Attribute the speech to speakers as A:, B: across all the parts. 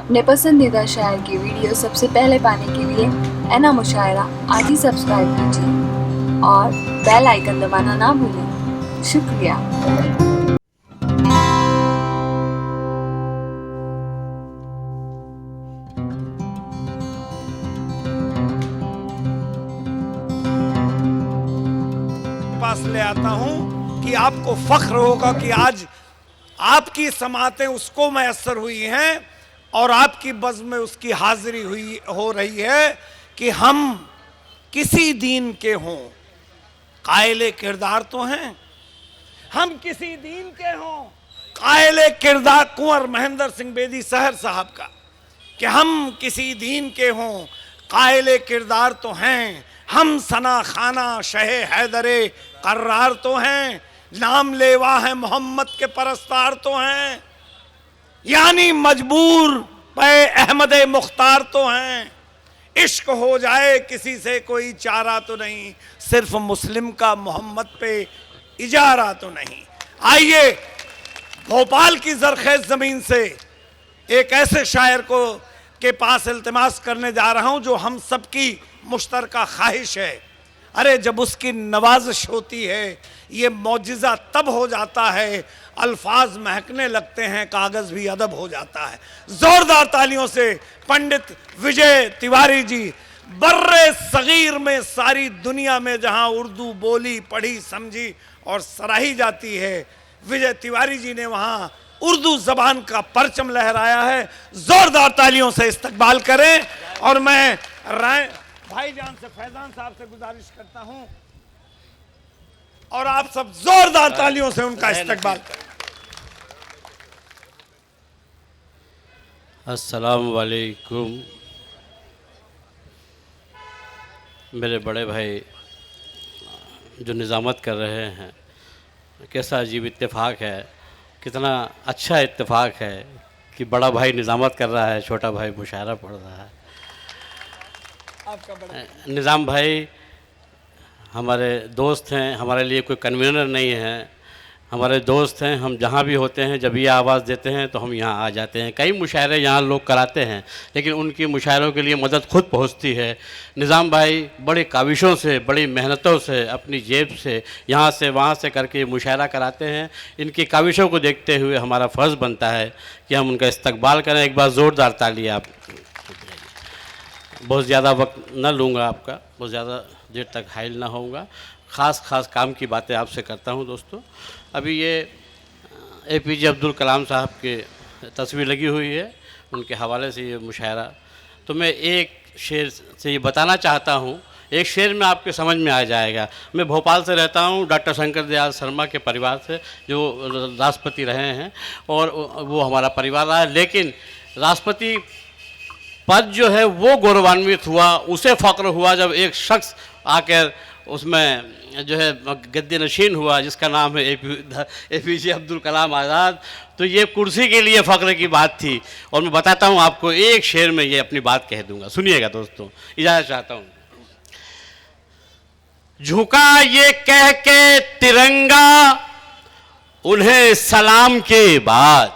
A: अपने पसंदीदा शायर की वीडियो सबसे पहले पाने के लिए एना मुशायरा आज ही सब्सक्राइब कीजिए और बेल आइकन दबाना ना भूलें। शुक्रिया।
B: पास ले आता हूं कि आपको फख्र होगा कि आज आपकी समातें उसको मैसर हुई हैं और आपकी बज़्म में उसकी हाजिरी हुई हो रही है कि हम किसी दीन के हों। कायले किरदार तो हैं, हम किसी दीन के हों। कायले किरदार कुंवर महेंद्र सिंह बेदी सहर साहब का कि हम किसी दीन के हों। कायले किरदार तो हैं, हम सना खाना शहे हैदरे कर्रार तो हैं। नाम लेवा है मोहम्मद के परस्तार तो हैं, यानी मजबूर पे अहमद मुख्तार तो हैं। इश्क हो जाए किसी से कोई चारा तो नहीं, सिर्फ मुस्लिम का मोहम्मद पे इजारा तो नहीं। आइए भोपाल की जरखेज जमीन से एक ऐसे शायर को के पास इल्तिमास करने जा रहा हूं जो हम सबकी मुश्तरका ख्वाहिश है। अरे जब उसकी नवाजिश होती है ये मौजिज़ा तब हो जाता है, अल्फाज महकने लगते हैं, कागज़ भी अदब हो जाता है। ज़ोरदार तालियों से पंडित विजय तिवारी जी। बर्रे सगीर में सारी दुनिया में जहां उर्दू बोली पढ़ी समझी और सराही जाती है, विजय तिवारी जी ने वहां उर्दू ज़बान का परचम लहराया है। ज़ोरदार तालियों से इस्तकबाल करें। और मैं भाईजान से फैजान साहब से गुजारिश करता हूं और आप सब जोरदार तालियों से उनका इस्तकबाल करें।
C: अस्सलाम वालेकुम। मेरे बड़े भाई जो निज़ामत कर रहे हैं, कैसा अजीब इत्तेफाक है, कितना अच्छा इत्तेफाक है कि बड़ा भाई निज़ामत कर रहा है, छोटा भाई मुशायरा पढ़ रहा है। निज़ाम भाई हमारे दोस्त हैं, हमारे लिए कोई कन्वीनर नहीं है, हमारे दोस्त हैं। हम जहाँ भी होते हैं जब ये आवाज़ देते हैं तो हम यहाँ आ जाते हैं। कई मुशायरे यहाँ लोग कराते हैं लेकिन उनकी मुशायरों के लिए मदद खुद पहुँचती है। निज़ाम भाई बड़ी काविशों से, बड़ी मेहनतों से, अपनी जेब से, यहाँ से वहाँ से करके मुशायरा कराते हैं। इनकी काविशों को देखते हुए हमारा फ़र्ज़ बनता है कि हम उनका इस्तकबाल करें। एक बार ज़ोरदार ताली आप। बहुत ज़्यादा वक्त न लूँगा आपका, बहुत ज़्यादा देर तक हाइल ना होऊंगा। ख़ास काम की बातें आपसे करता हूँ दोस्तों। अभी ये APJ अब्दुल कलाम साहब के तस्वीर लगी हुई है, उनके हवाले से ये मुशायरा। तो मैं एक शेर से ये बताना चाहता हूँ, एक शेर में आपके समझ में आ जाएगा। मैं भोपाल से रहता हूँ, डॉक्टर शंकर दयाल शर्मा के परिवार से, जो राष्ट्रपति रहे हैं और वो हमारा परिवार रहा है। लेकिन राष्ट्रपति पद जो है वो गौरवान्वित हुआ, उसे फ़ख्र हुआ जब एक शख्स आकर उसमें जो है गद्दी नशीन हुआ, जिसका नाम है APJ अब्दुल कलाम आज़ाद। तो ये कुर्सी के लिए फ़ख्र की बात थी। और मैं बताता हूँ आपको, एक शेर में ये अपनी बात कह दूँगा, सुनिएगा दोस्तों, इजाज़त चाहता हूँ। झुका ये कह के तिरंगा उन्हें सलाम के बाद,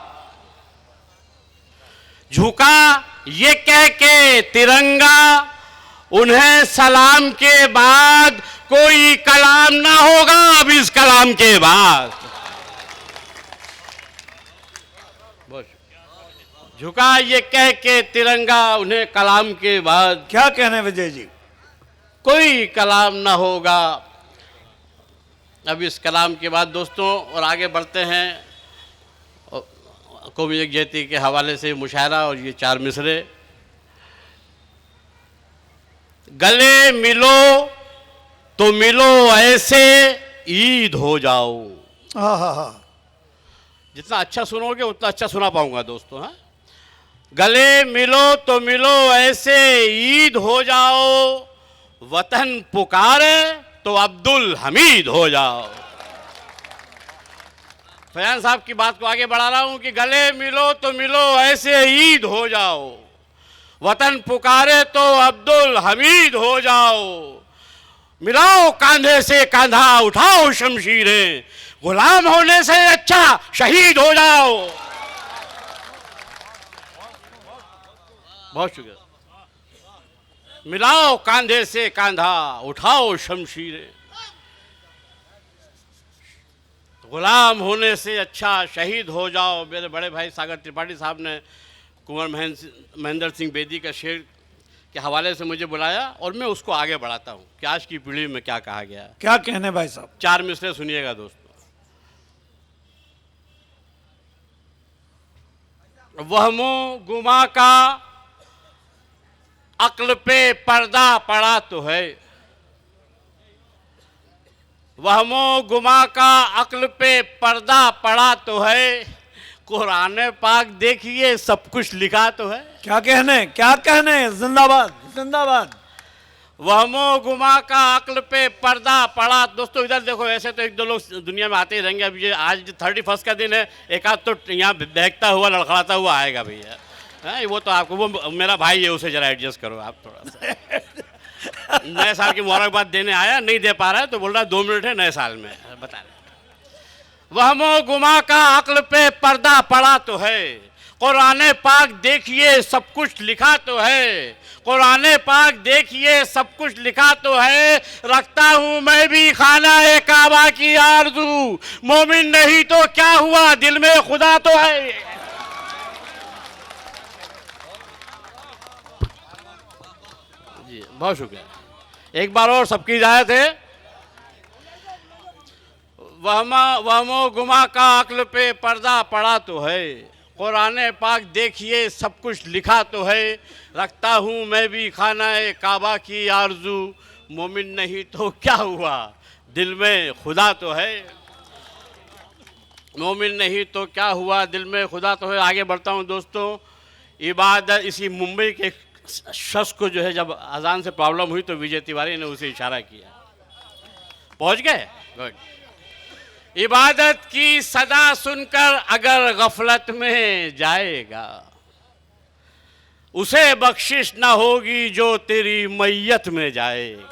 C: झुका ये कह के तिरंगा उन्हें सलाम के बाद, कोई कलाम ना होगा अब इस कलाम के बाद। झुका ये कह के तिरंगा उन्हें कलाम के बाद,
B: क्या कहने विजय जी,
C: कोई कलाम ना होगा अब इस कलाम के बाद। दोस्तों और आगे बढ़ते हैं। कौमी यकजहती के हवाले से मुशायरा और ये 4 मिसरे। गले मिलो तो मिलो ऐसे ईद हो जाओ।
B: हाँ।
C: जितना अच्छा सुनोगे उतना अच्छा सुना पाऊंगा दोस्तों। हाँ, गले मिलो तो मिलो ऐसे ईद हो जाओ, वतन पुकारे तो अब्दुल हमीद हो जाओ। फैजान साहब की बात को आगे बढ़ा रहा हूं कि गले मिलो तो मिलो ऐसे ईद हो जाओ, वतन पुकारे तो अब्दुल हमीद हो जाओ। मिलाओ कांधे से कांधा, उठाओ शमशीरें, गुलाम होने से अच्छा शहीद हो जाओ। बहुत शुक्रिया। मिलाओ कांधे से कांधा, उठाओ शमशीरें, गुलाम होने से अच्छा शहीद हो जाओ। मेरे बड़े भाई सागर त्रिपाठी साहब ने कुंवर महेंद्र सिंह बेदी का शेर के हवाले से मुझे बुलाया और मैं उसको आगे बढ़ाता हूँ कि आज की पीढ़ी में क्या कहा गया है।
B: क्या कहने भाई साहब?
C: 4 मिसरे सुनिएगा दोस्तों। वहमो गुमा का अक्ल पे पर्दा पड़ा तो है, वहमो गुमा का अक्ल पे पर्दा पड़ा तो है, कुरान पाक देखिए सब कुछ लिखा तो है।
B: क्या कहने, क्या कहने? जिंदाबाद जिंदाबाद।
C: वहमो गुमा का अक्ल पे पर्दा पड़ा। दोस्तों इधर देखो, ऐसे तो 1-2 लोग दुनिया में आते ही रहेंगे। अब ये आज 31 का दिन है, एक आध तो यहाँ बहकता हुआ लड़खड़ाता हुआ आएगा भैया। हाँ, वो तो आपको, वो मेरा भाई है, उसे जरा एडजस्ट करो आप थोड़ा सा। नए साल की मुबारकबाद देने आया, नहीं दे पा रहा है तो बोल रहा है 2 मिनट है नए साल में, बता रहे। वहमो गुमा का अक्ल पे पर्दा पड़ा तो है, कुरान पाक देखिए सब कुछ लिखा तो है, कुरान पाक देखिए सब कुछ लिखा तो है। रखता हूँ मैं भी खाना ए काबा की आरज़ू, मोमिन नहीं तो क्या हुआ दिल में खुदा तो है। जी बहुत शुक्रिया। एक बार और सबकी इजाजत है। वहमो गुमा का अक्ल पे पर्दा पड़ा तो है, कुरान पाक देखिए सब कुछ लिखा तो है। रखता हूँ मैं भी खाना ए काबा की आरज़ू, मोमिन नहीं तो क्या हुआ दिल में खुदा तो है, मोमिन नहीं तो क्या हुआ दिल में खुदा तो है। आगे बढ़ता हूँ दोस्तों। इबादत, इसी मुंबई के शख्स को जो है जब अजान से प्रॉब्लम हुई तो विजय तिवारी ने उसे इशारा किया। पहुँच गए? गुड। इबादत की सदा सुनकर अगर गफलत में जाएगा, उसे बख्शिश ना होगी जो तेरी मैयत में जाएगा।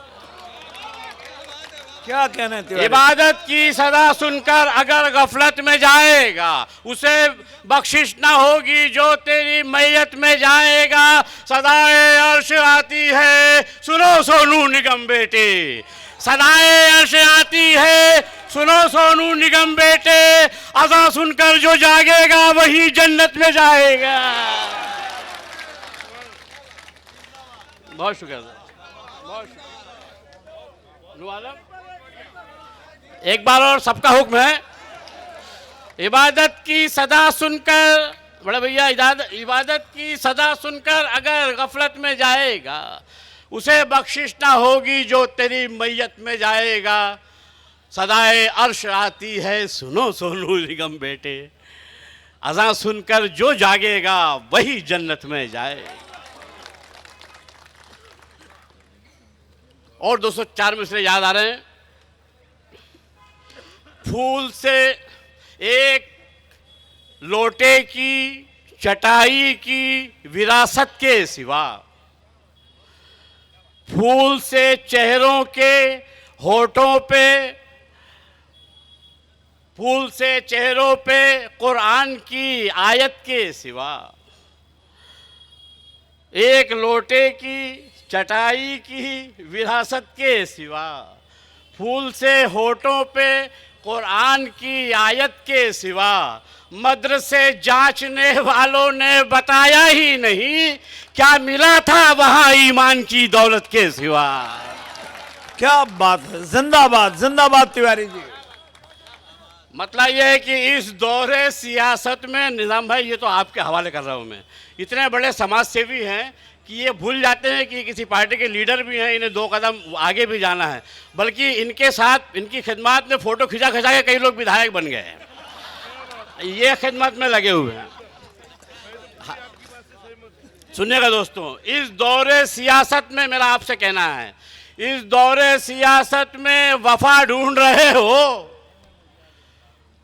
B: क्या कहने तिवारी?
C: इबादत की सदा सुनकर अगर गफलत में जाएगा, उसे बख्शिश ना होगी जो तेरी मैयत में जाएगा। सदाए अर्श आती है, सुनो सोनू निगम बेटे, सदाए अर्श आती है, सुनो सोनू निगम बेटे, अज़ां सुनकर जो जागेगा वही जन्नत में जाएगा। बहुत शुक्रिया, बहुत शुक्रिया। एक बार और सबका हुक्म है। इबादत की सदा सुनकर, बड़े भैया, इबादत की सदा सुनकर अगर गफलत में जाएगा, उसे बख्शिश ना होगी जो तेरी मैयत में जाएगा। सदाए अर्श आती है, सुनो सोनू निगम बेटे, अज़ां सुनकर जो जागेगा वही जन्नत में जाएगा। और 204 मिसरे याद आ रहे हैं। फूल से एक लोटे की चटाई की विरासत के सिवा, फूल से चेहरों के होठों पे, फूल से चेहरों पे कुरान की आयत के सिवा, एक लोटे की चटाई की विरासत के सिवा, फूल से होठों पे कुरान की आयत के सिवा, मदरसे जांचने वालों ने बताया ही नहीं क्या मिला था वहां ईमान की दौलत के सिवा।
B: क्या बात है, जिंदाबाद जिंदाबाद तिवारी जी।
C: मतलब यह है कि इस दौरे सियासत में, निज़ाम भाई ये तो आपके हवाले कर रहा हूँ मैं, इतने बड़े समाज सेवी हैं कि ये भूल जाते हैं कि किसी पार्टी के लीडर भी हैं, इन्हें 2 कदम आगे भी जाना है। बल्कि इनके साथ, इनकी खिदमत में फ़ोटो खिंचा खिंचा के कई लोग विधायक बन गए हैं, ये खिदमत में लगे हुए हैं। सुनिएगा दोस्तों, इस दौरे सियासत में मेरा आपसे कहना है, इस दौरे सियासत में वफा ढूंढ रहे हो,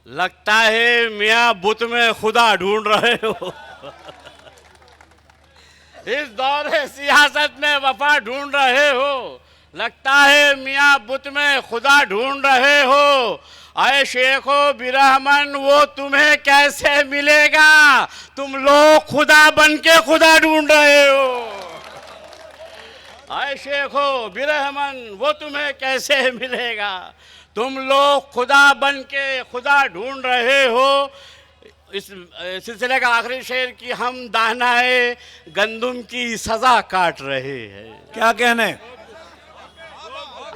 C: लगता है मियाँ बुत में खुदा ढूंढ रहे हो। इस दौरे सियासत में वफा ढूंढ रहे हो, लगता है मियाँ बुत में खुदा ढूंढ रहे हो। आए शेखो बिरहमन वो तुम्हें कैसे मिलेगा, तुम लोग खुदा बन के खुदा ढूंढ रहे हो। हाय शेखो बिरहमन वो तुम्हें कैसे मिलेगा, तुम लोग खुदा बन के खुदा ढूंढ रहे हो। इस सिलसिले का आखिरी शेर कि हम दानाए गंदुम की सजा काट रहे हैं।
B: क्या कहने?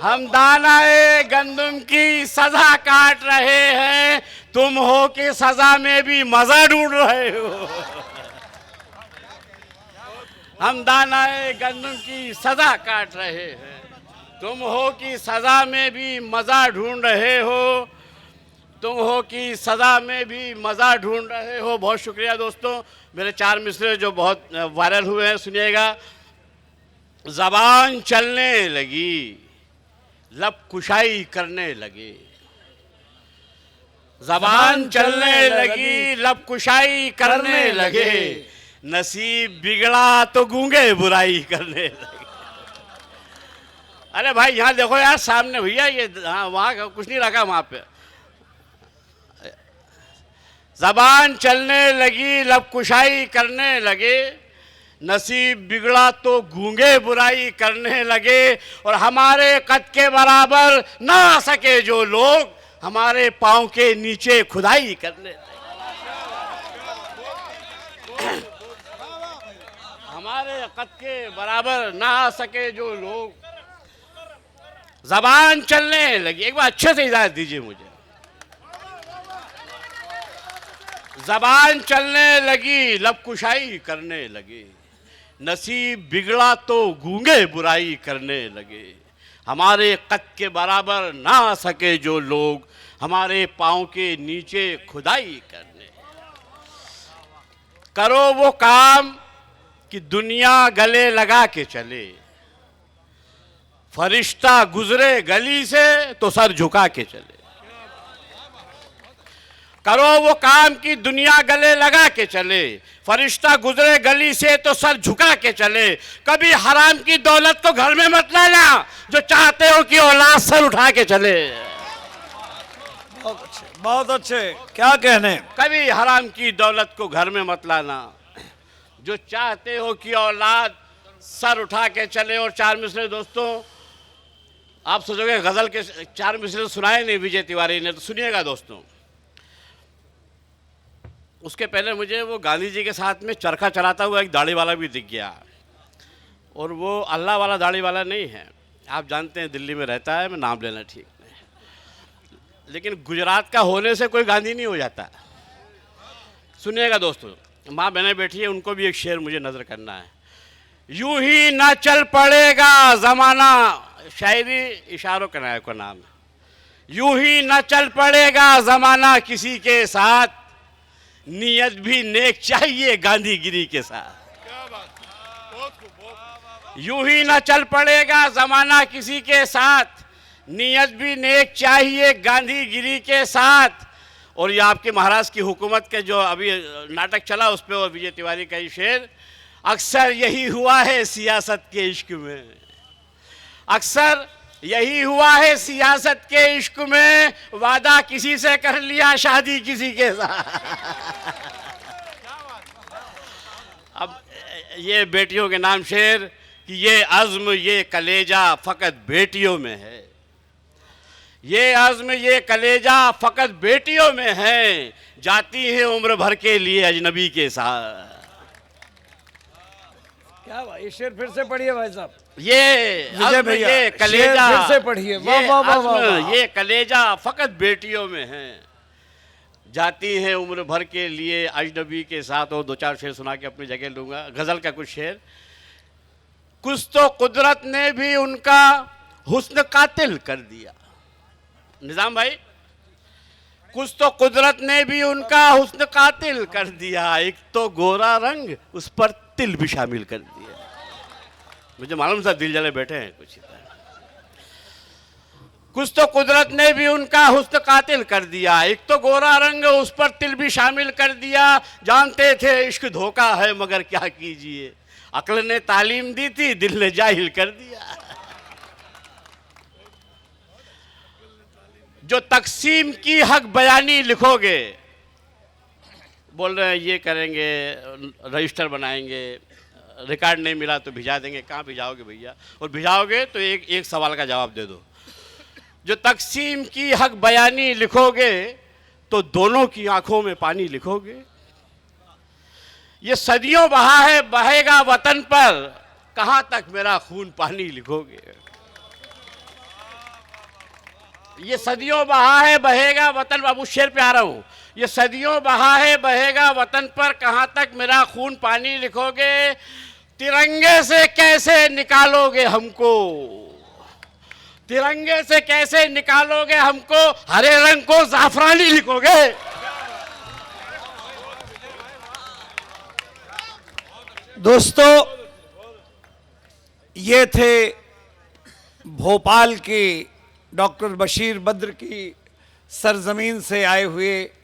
C: हम दानाए गंदुम की सजा काट रहे हैं, तुम हो कि सजा में भी मजा ढूंढ रहे हो। हम दानाए गंदुम की सजा काट रहे हैं, तुम हो कि सजा में भी मजा ढूंढ रहे हो, तुम हो कि सजा में भी मजा ढूंढ रहे हो। बहुत शुक्रिया दोस्तों। मेरे 4 मिसरे जो बहुत वायरल हुए हैं सुनिएगा। ज़बान चलने लगी, लब कुशाई करने लगे, ज़बान चलने लगी, लब कुशाई करने लगे, नसीब बिगड़ा तो गूंगे बुराई करने लगे। अरे भाई यहाँ देखो यार सामने भैया, ये हाँ वहाँ का कुछ नहीं रखा वहाँ पे। ज़बान चलने लगी, लब कुशाई करने लगे, नसीब बिगड़ा तो गूंगे बुराई करने लगे, और हमारे कद के बराबर ना आ सके जो लोग, हमारे पाँव के नीचे खुदाई करने लगे। हमारे कद के बराबर ना आ सके जो लोग, ज़बान चलने लगी। एक बार अच्छे से इजाज़त दीजिए मुझे। ज़बान चलने लगी, लब कुशाई करने लगे, नसीब बिगड़ा तो गूंगे बुराई करने लगे, हमारे कद के बराबर ना आ सके जो लोग, हमारे पाँव के नीचे खुदाई करने। करो वो काम कि दुनिया गले लगा के चले, फरिश्ता गुजरे गली से तो सर झुका के चले। करो वो काम कि दुनिया गले लगा के चले, फरिश्ता गुजरे गली से तो सर झुका के चले, कभी हराम की दौलत को घर में मत लाना, जो चाहते हो कि औलाद सर उठा के चले।
B: बहुत अच्छे, बहुत अच्छे। क्या कहने?
C: कभी हराम की दौलत को घर में मत लाना, जो चाहते हो कि औलाद सर उठा के चले। और 4 मिसरे दोस्तों, आप सोचोगे गजल के 4 मिसरे सुनाए नहीं विजय तिवारी ने, तो सुनिएगा दोस्तों। उसके पहले मुझे वो गांधी जी के साथ में चरखा चलाता हुआ एक दाढ़ी वाला भी दिख गया, और वो अल्लाह वाला दाढ़ी वाला नहीं है, आप जानते हैं दिल्ली में रहता है, मैं नाम लेना ठीक नहीं, लेकिन गुजरात का होने से कोई गांधी नहीं हो जाता। सुनिएगा दोस्तों, माँ बहनें बैठी है, उनको भी एक शेर मुझे नज़र करना है। यूं ही ना चल पड़ेगा ज़माना, शायरी इशारों का नायक का नाम है। यूं ही ना चल पड़ेगा ज़माना किसी के साथ, नियत भी नेक चाहिए गांधीगिरी के साथ। यूं ही ना चल पड़ेगा ज़माना किसी के साथ, नियत भी नेक चाहिए गांधीगिरी के साथ। और ये आपके महाराष्ट्र की हुकूमत के जो अभी नाटक चला उस पर, और विजय तिवारी का ही शेर, अक्सर यही हुआ है सियासत के इश्क में, अक्सर यही हुआ है सियासत के इश्क में, वादा किसी से कर लिया शादी किसी के साथ। अब ये बेटियों के नाम शेर कि ये अज़्म ये कलेजा फ़कत बेटियों में है, ये अज़्म ये कलेजा फ़कत बेटियों में है, जाती है उम्र भर के लिए अजनबी के साथ।
B: क्या भाई, शेर फिर से पढ़िए भाई साहब।
C: ये
B: भैया,
C: ये कलेजा
B: फिर से पढ़िए। वाह वाह वाह वाह।
C: ये कलेजा फ़कत बेटियों में है, जाती है उम्र भर के लिए अजनबी के साथ। और 2-4 शेर सुना के अपनी जगह लूँगा। गज़ल का कुछ शेर। कुछ तो कुदरत ने भी उनका हुस्न कातिल कर दिया, निज़ाम भाई, कुछ तो कुदरत ने भी उनका हुस्न कातिल कर दिया, एक तो गोरा रंग उस पर तिल भी शामिल कर दिया। मुझे मालूम था दिल जले बैठे हैं कुछ। कुछ तो कुदरत ने भी उनका हुस्न कातिल कर दिया, एक तो गोरा रंग उस पर तिल भी शामिल कर दिया, जानते थे इश्क धोखा है मगर क्या कीजिए, अक्ल ने तालीम दी थी दिल ने जाहिल कर दिया। जो तकसीम की हक बयानी लिखोगे, बोल रहे हैं ये करेंगे, रजिस्टर बनाएंगे, रिकॉर्ड नहीं मिला तो भिजा देंगे। कहाँ भिजाओगे भैया? और भिजाओगे तो एक सवाल का जवाब दे दो। जो तकसीम की हक बयानी लिखोगे तो दोनों की आंखों में पानी लिखोगे। ये सदियों बहा है बहेगा वतन पर, कहां तक मेरा खून पानी लिखोगे। ये सदियों बहा है बहेगा वतन, अब उस शेर पे आ रहा हूं। ये सदियों बहा है बहेगा वतन पर, कहां तक मेरा खून पानी लिखोगे। तिरंगे से कैसे निकालोगे हमको, तिरंगे से कैसे निकालोगे हमको, हरे रंग को जाफरानी लिखोगे।
B: दोस्तों, ये थे भोपाल के डॉक्टर बशीर बद्र की सरजमीन से आए हुए